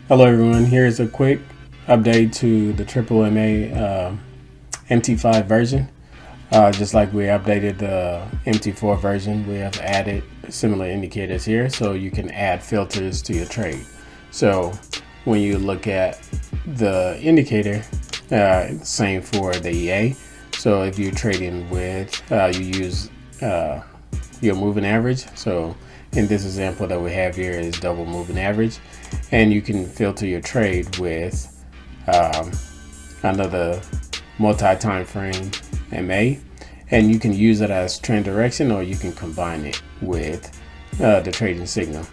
Hello everyone, here's a quick update to the MA MT5 version. Just like we updated the MT4 version, we have added similar indicators here so you can add filters to your trade. So when you look at the indicator, same for the EA. So if you're trading with, you use your moving average. So in this example that we have here is double moving average, and you can filter your trade with another multi-time frame MA, and you can use it as trend direction, or you can combine it with the trading signal.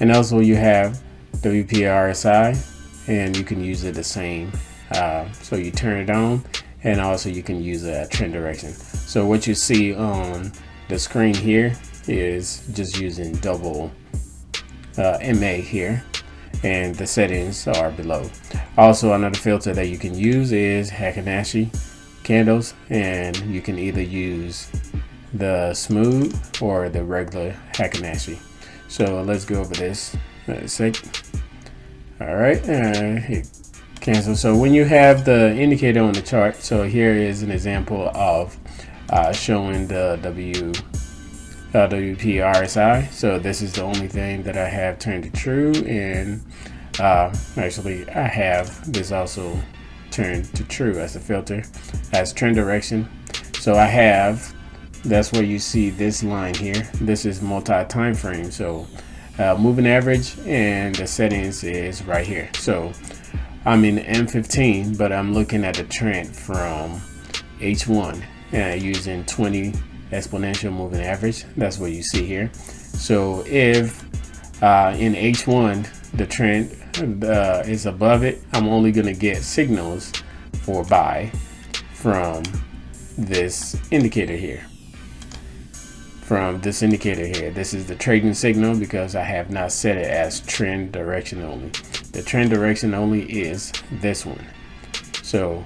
And also you have WPRSI, and you can use it the same. So you turn it on, and also you can use it at trend direction. So what you see on the screen here is just using double MA here, and the settings are below. Also, another filter that you can use is Heikin-Ashi candles, and you can either use the smooth or the regular Heikin-Ashi. So let's go over this in a sec. All right, hit cancel. So when you have the indicator on the chart, so here is an example of showing the WPRSI. So this is the only thing that I have turned to true, and actually I have this also turned to true as a filter, as trend direction. So I have, that's where you see this line here. This is multi-time frame, so moving average, and the settings is right here. So I'm in M15, but I'm looking at the trend from H1 using 20 exponential moving average. That's what you see here. So if in H1 the trend is above it, I'm only going to get signals for buy from this indicator here. This is the trading signal, because I have not set it as trend direction only. The trend direction only is this one. So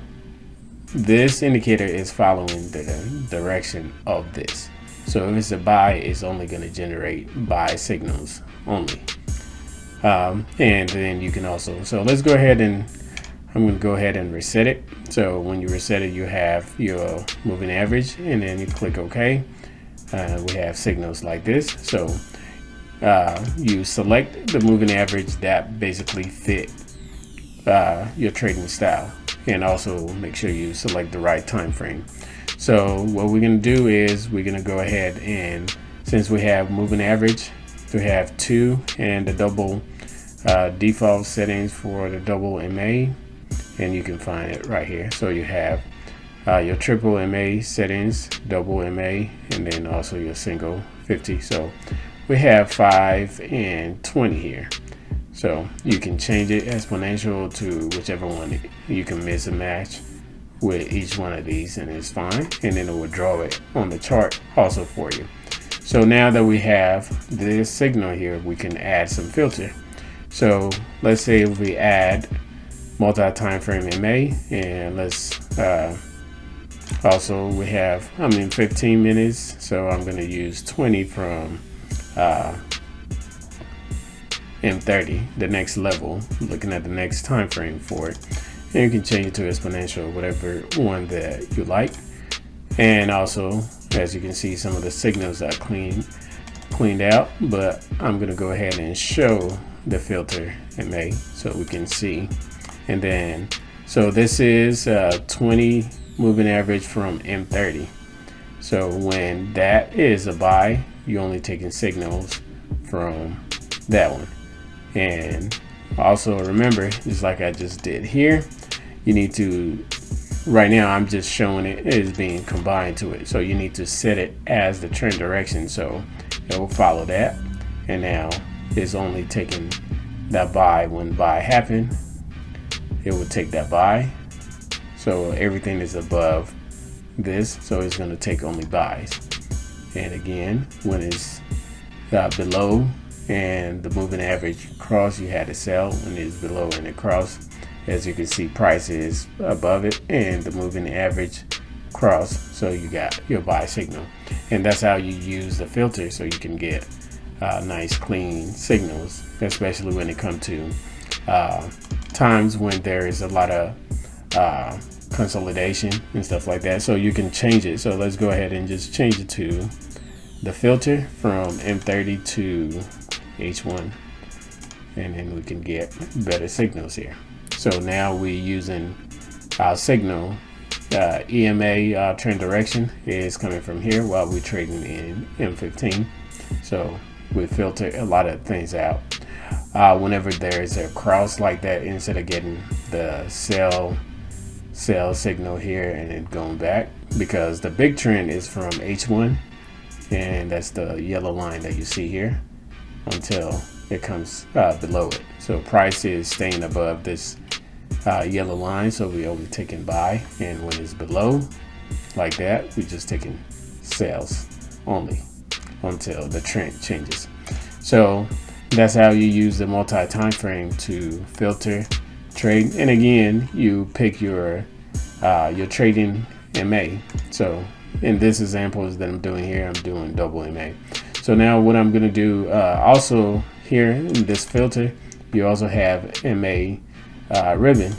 this indicator is following the direction of this. So if it's a buy, it's only going to generate buy signals only. And then you can also, so let's go ahead and I'm going to go ahead and reset it. So when you reset it, you have your moving average, and then you click OK. We have signals like this. So you select the moving average that basically fit your trading style, and also make sure you select the right time frame. So what we're going to do is we're going to go ahead, and since we have moving average, we have 2 and the double default settings for the double MA, and you can find it right here. So you have your triple MA settings, double MA, and then also your single 50. So we have 5 and 20 here. So you can change it exponential to whichever one. You can mix and match with each one of these, and it's fine. And then it will draw it on the chart also for you. So now that we have this signal here, we can add some filter. So let's say if we add multi-time frame MA, and let's also we have, 15 minutes. So I'm going to use 20 from M30, the next level, looking at the next time frame for it. And you can change it to exponential, whatever one that you like. And also, as you can see, some of the signals are cleaned out, but I'm going to go ahead and show the filter MA so we can see. And then, so this is 20 moving average from M30. So when that is a buy, you're only taking signals from that one. And also remember, just like I just did here, you need to, right now I'm just showing it as being combined to it. So you need to set it as the trend direction, so it will follow that. And now it's only taking that buy when buy happened. It will take that buy. So everything is above this, so it's going to take only buys. And again, when it's below and the moving average cross, you had to sell. When it's below and it cross, as you can see, price is above it, and the moving average cross, so you got your buy signal. And that's how you use the filter, so you can get nice clean signals, especially when it comes to times when there is a lot of consolidation and stuff like that. So you can change it. So let's go ahead and just change it to the filter from M30 to H1, and then we can get better signals here. So now we're using our signal. EMA trend direction is coming from here while we're trading in M15. So we filter a lot of things out. Whenever there is a cross like that, instead of getting the sell signal here and then going back, because the big trend is from H1, and that's the yellow line that you see here, until it comes below it. So price is staying above this yellow line, so we only taking buy, and when it's below like that, we just taking sales only until the trend changes. So that's how you use the multi-time frame to filter trade. And again, you pick your trading MA. So in this example that I'm doing here, I'm doing double MA. So now what I'm going to do also here in this filter, you also have MA ribbon,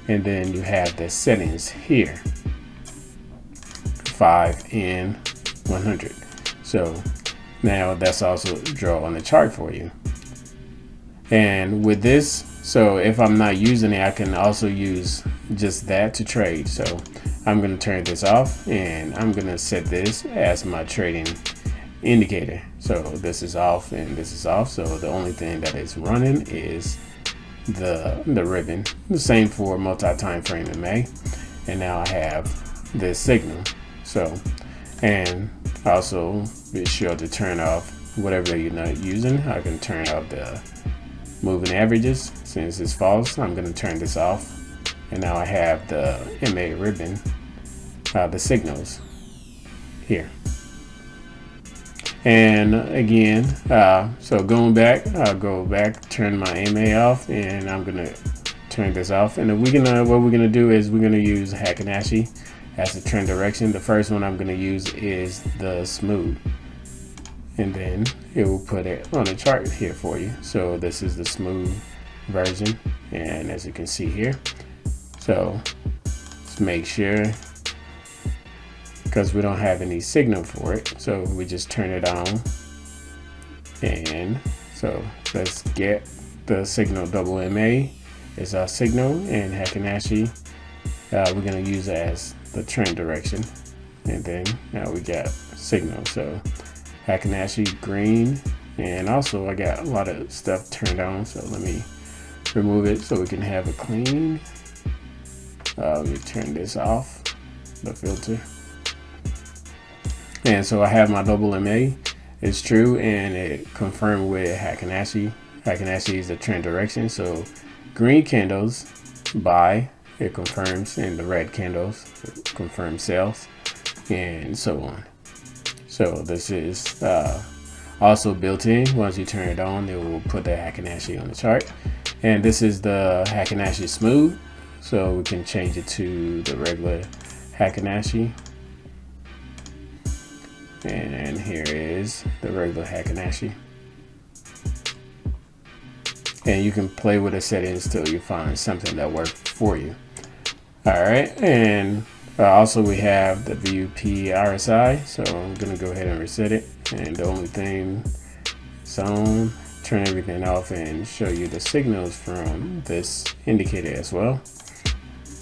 and then you have the settings here, 5 and 100. So now that's also draw on the chart for you. And with this, so if I'm not using it, I can also use just that to trade. So I'm going to turn this off, and I'm going to set this as my trading indicator. So this is off and this is off. So the only thing that is running is the ribbon. The same for multi-time frame MA. And now I have this signal. So, and also be sure to turn off whatever you're not using. I can turn off the moving averages. Since it's false, I'm going to turn this off, and now I have the MA ribbon, the signals here. And again, so going back, I'll go back, turn my MA off, and I'm going to turn this off. And what we're gonna do is we're gonna use Hakanashi as the trend direction. The first one I'm gonna use is the smooth, and then it will put it on a chart here for you. So this is the smooth version, and as you can see here, so let's make sure, because we don't have any signal for it, so we just turn it on. And so let's get the signal. Double MA is our signal, and Hakanashi we're going to use it as the trend direction. And then now we got signal. So Hakanashi green, and also I got a lot of stuff turned on, so let me remove it so we can have it clean. Let me turn this off, the filter. And so I have my double MA. It's true, and it confirmed with Hakanashi. Hakanashi is the trend direction. So green candles buy, it confirms, and the red candles confirm sales, and so on. So this is also built in. Once you turn it on, it will put the Hakanashi on the chart. And this is the Hakanashi smooth. So we can change it to the regular Hakanashi. And here is the regular Hakanashi. And you can play with the settings till you find something that works for you. All right, and also we have the VUP RSI. So I'm gonna go ahead and reset it. And the only thing is on, turn everything off and show you the signals from this indicator as well.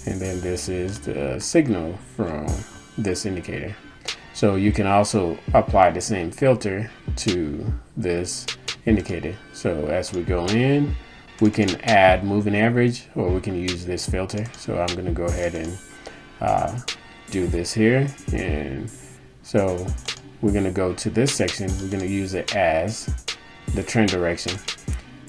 And then this is the signal from this indicator. So you can also apply the same filter to this indicator. So as we go in, we can add moving average, or we can use this filter. So I'm going to go ahead and do this here. And so we're going to go to this section. We're going to use it as the trend direction.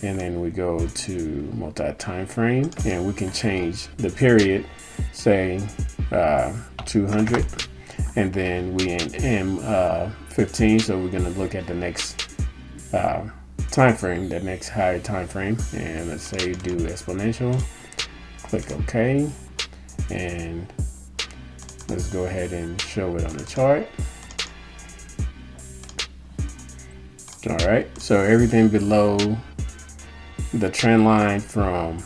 And then we go to multi-time frame, and we can change the period, say 200. And then we in M15, so we're gonna look at the next time frame, the next higher time frame, and let's say do exponential. Click OK, and let's go ahead and show it on the chart. All right, so everything below the trend line from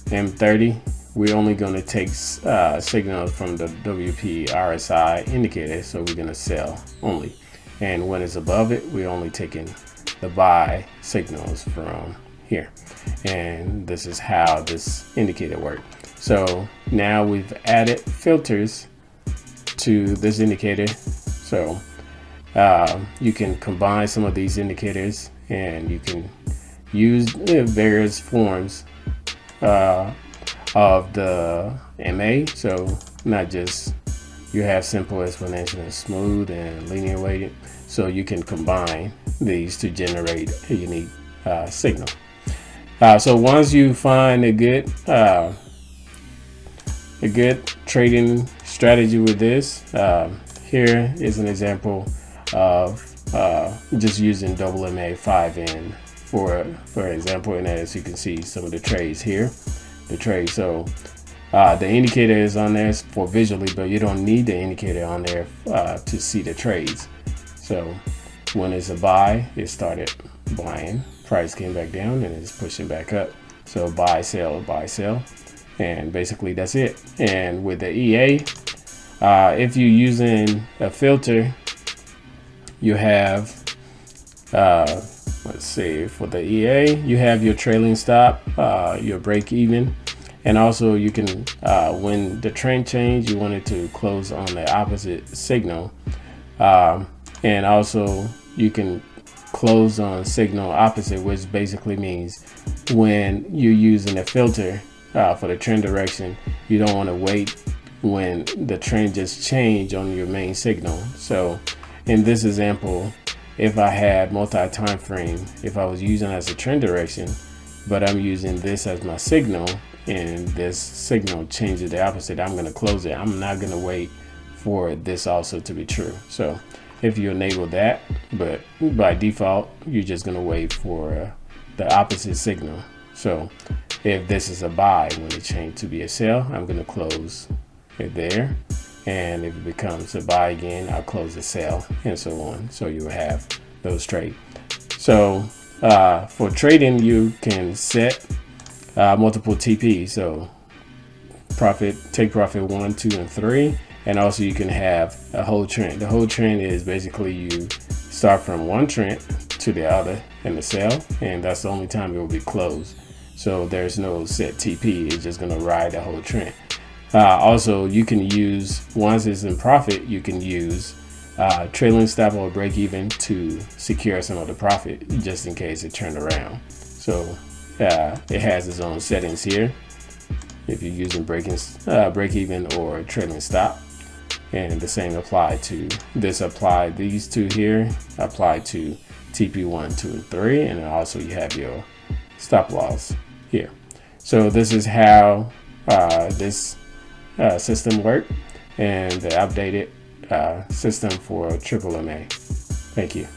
M30, we're only going to take signals from the WP RSI indicator, so we're going to sell only. And when it's above it, we're only taking the buy signals from here. And this is how this indicator works. So now we've added filters to this indicator. So you can combine some of these indicators, and you can use various forms of the MA. So not just you have simple, exponential, smooth, and linear weighted. So you can combine these to generate a unique signal. So once you find a good trading strategy with this, here is an example of just using double MT5 in for example. And as you can see, some of the trades here, so the indicator is on there for visually, but you don't need the indicator on there to see the trades. So when it's a buy, it started buying, price came back down, and it's pushing back up. So buy, sell, and basically that's it. And with the EA, if you're using a filter, you have let's see, for the EA, you have your trailing stop, your break even, and also you can when the trend change, you want it to close on the opposite signal, and also you can close on signal opposite, which basically means when you're using a filter for the trend direction, you don't want to wait when the trend just change on your main signal. So in this example, if I had multi-time frame, if I was using it as a trend direction, but I'm using this as my signal, and this signal changes the opposite, I'm going to close it. I'm not going to wait for this also to be true. So if you enable that, but by default, you're just going to wait for the opposite signal. So if this is a buy, when it changed to be a sell, I'm going to close it there. And if it becomes a buy again, I'll close the sell, and so on. So you have those trades. So for trading, you can set multiple TP. So take profit 1, 2, and 3. And also you can have a whole trend. The whole trend is basically you start from one trend to the other in the sell, and that's the only time it will be closed. So there's no set TP. It's just going to ride the whole trend. Also, you can use, once it's in profit, you can use trailing stop or break even to secure some of the profit just in case it turned around. So it has its own settings here if you're using break even or trailing stop, and the same apply to this. These two here apply to TP1, 2, and 3, and then also you have your stop loss here. So this is how this system work, and the updated system for triple MA. Thank you.